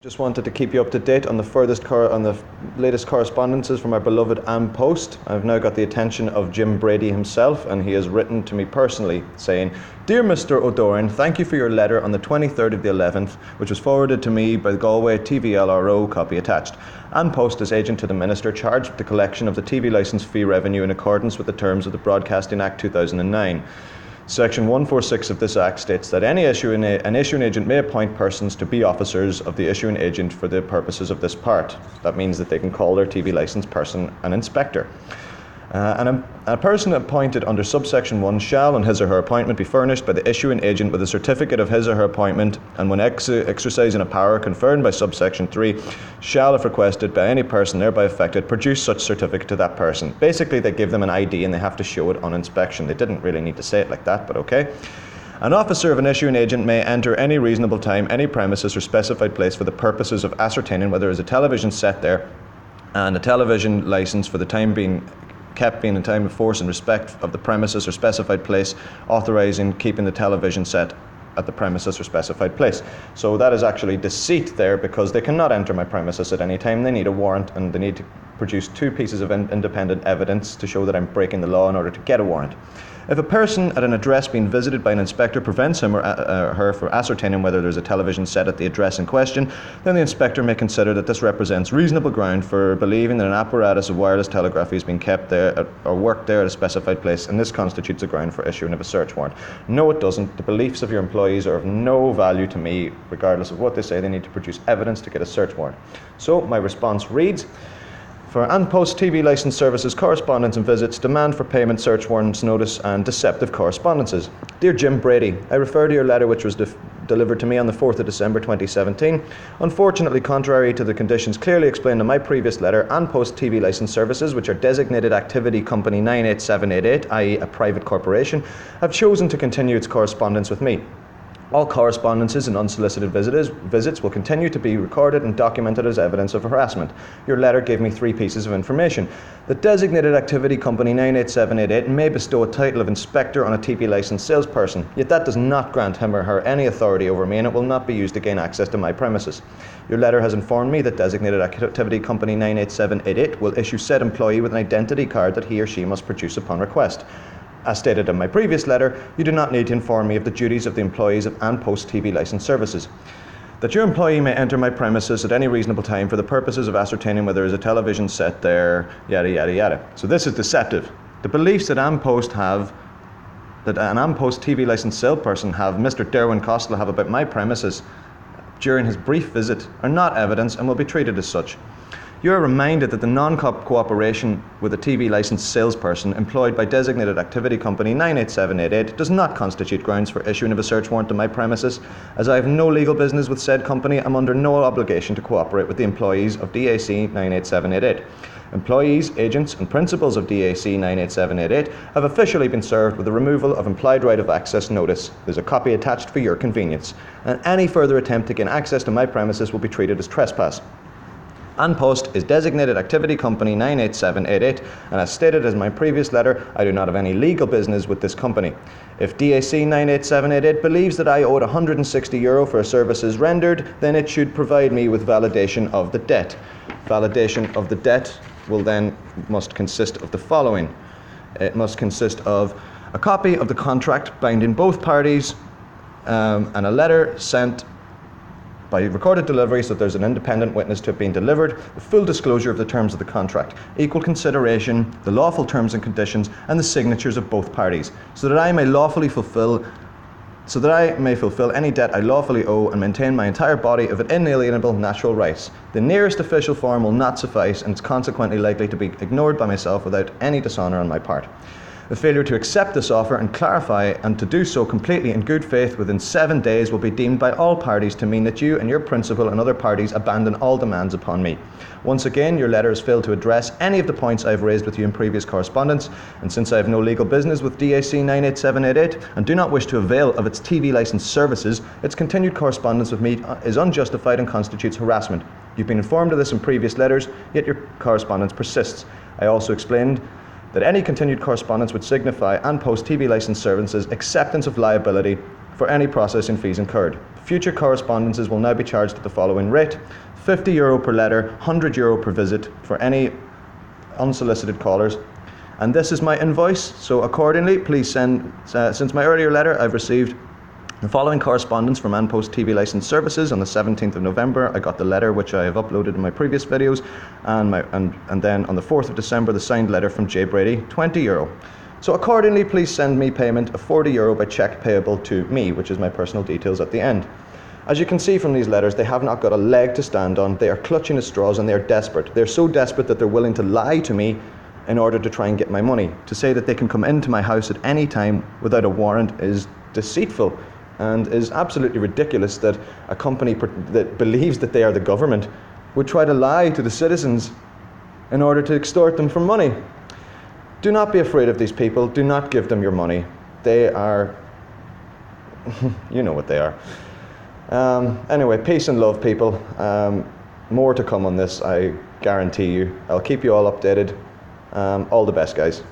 Just wanted to keep you up to date on the latest correspondences from our beloved AN POST. I've now got the attention of Jim Brady himself, and he has written to me personally saying, "Dear Mr. O'Doran, thank you for your letter on the 23rd of the 11th, which was forwarded to me by the Galway TVLRO, copy attached. AN POST is agent to the Minister charged with the collection of the TV licence fee revenue in accordance with the terms of the Broadcasting Act 2009. Section 146 of this Act states that an issuing agent may appoint persons to be officers of the issuing agent for the purposes of this part. That means that they can call their TV licence person an inspector. And a person appointed under subsection 1 shall, on his or her appointment, be furnished by the issuing agent with a certificate of his or her appointment, and when exercising a power conferred by subsection 3, shall, if requested by any person thereby affected, produce such certificate to that person." Basically, they give them an ID and they have to show it on inspection. They didn't really need to say it like that, but okay. "An officer of an issuing agent may enter any reasonable time, any premises or specified place for the purposes of ascertaining whether there is a television set there, and a television licence for the time being kept being in time of force in respect of the premises or specified place, authorising keeping the television set at the premises or specified place." So that is actually deceit there, because they cannot enter my premises at any time. They need a warrant, and they need to produce 2 pieces of independent evidence to show that I'm breaking the law in order to get a warrant. "If a person at an address being visited by an inspector prevents him or her from ascertaining whether there is a television set at the address in question, then the inspector may consider that this represents reasonable ground for believing that an apparatus of wireless telegraphy is being kept there or worked there at a specified place, and this constitutes a ground for issuing of a search warrant." No, it doesn't. The beliefs of your employees are of no value to me. Regardless of what they say, they need to produce evidence to get a search warrant. So my response reads, "For AN POST TV licence services, correspondence and visits, demand for payment, search warrants, notice and deceptive correspondences. Dear Jim Brady, I refer to your letter which was delivered to me on the 4th of December 2017. Unfortunately, contrary to the conditions clearly explained in my previous letter, AN POST TV licence services, which are designated activity company 98788, i.e. a private corporation, have chosen to continue its correspondence with me. All correspondences and unsolicited visits will continue to be recorded and documented as evidence of harassment. Your letter gave me 3 pieces of information. The designated activity company 98788 may bestow a title of inspector on a TV licence salesperson, yet that does not grant him or her any authority over me, and it will not be used to gain access to my premises. Your letter has informed me that designated activity company 98788 will issue said employee with an identity card that he or she must produce upon request. As stated in my previous letter, you do not need to inform me of the duties of the employees of AN POST TV licence services. That your employee may enter my premises at any reasonable time for the purposes of ascertaining whether there is a television set there, yada yada yada." So this is deceptive. The beliefs that AN POST have, that an AN POST TV licence salesperson Mr. Derwin Costello have about my premises during his brief visit are not evidence and will be treated as such. You are reminded that the non-cooperation with a TV licence salesperson employed by designated activity company 98788 does not constitute grounds for issuing of a search warrant to my premises. As I have no legal business with said company, I am under no obligation to cooperate with the employees of DAC 98788. Employees, agents and principals of DAC 98788 have officially been served with the removal of implied right of access notice. There's a copy attached for your convenience, and any further attempt to gain access to my premises will be treated as trespass. AN POST is designated activity company 98788, and as stated in my previous letter, I do not have any legal business with this company. If DAC 98788 believes that I owe €160 for services rendered, then it should provide me with validation of the debt. Validation of the debt must consist of the following. It must consist of a copy of the contract binding both parties, and a letter sent by recorded delivery so that there's an independent witness to it being delivered, the full disclosure of the terms of the contract, equal consideration, the lawful terms and conditions, and the signatures of both parties, so that I may fulfill any debt I lawfully owe and maintain my entire body of inalienable natural rights. The nearest official form will not suffice, and it's consequently likely to be ignored by myself without any dishonour on my part. The failure to accept this offer and clarify, and to do so completely in good faith within 7 days, will be deemed by all parties to mean that you and your principal and other parties abandon all demands upon me. Once again, your letter has failed to address any of the points I have raised with you in previous correspondence, and since I have no legal business with DAC 98788 and do not wish to avail of its TV licence services, its continued correspondence with me is unjustified and constitutes harassment. You've been informed of this in previous letters, yet your correspondence persists. I also explained that any continued correspondence would signify AN POST TV licence services acceptance of liability for any processing fees incurred. Future correspondences will now be charged at the following rate: €50 per letter, €100 per visit for any unsolicited callers. And this is my invoice, so accordingly, please send, since my earlier letter, I've received the following correspondence from AN POST TV Licensed Services on the 17th of November. I got the letter which I have uploaded in my previous videos, and then on the 4th of December, the signed letter from J. Brady, €20. So accordingly, please send me payment of €40 by cheque payable to me, which is my personal details at the end. As you can see from these letters, they have not got a leg to stand on. They are clutching at straws and they are desperate. They're so desperate that they're willing to lie to me in order to try and get my money. To say that they can come into my house at any time without a warrant is deceitful and is absolutely ridiculous that a company that believes that they are the government would try to lie to the citizens in order to extort them for money. Do not be afraid of these people. Do not give them your money. They are, you know what they are. Anyway, peace and love, people. More to come on this, I guarantee you. I'll keep you all updated. All the best, guys.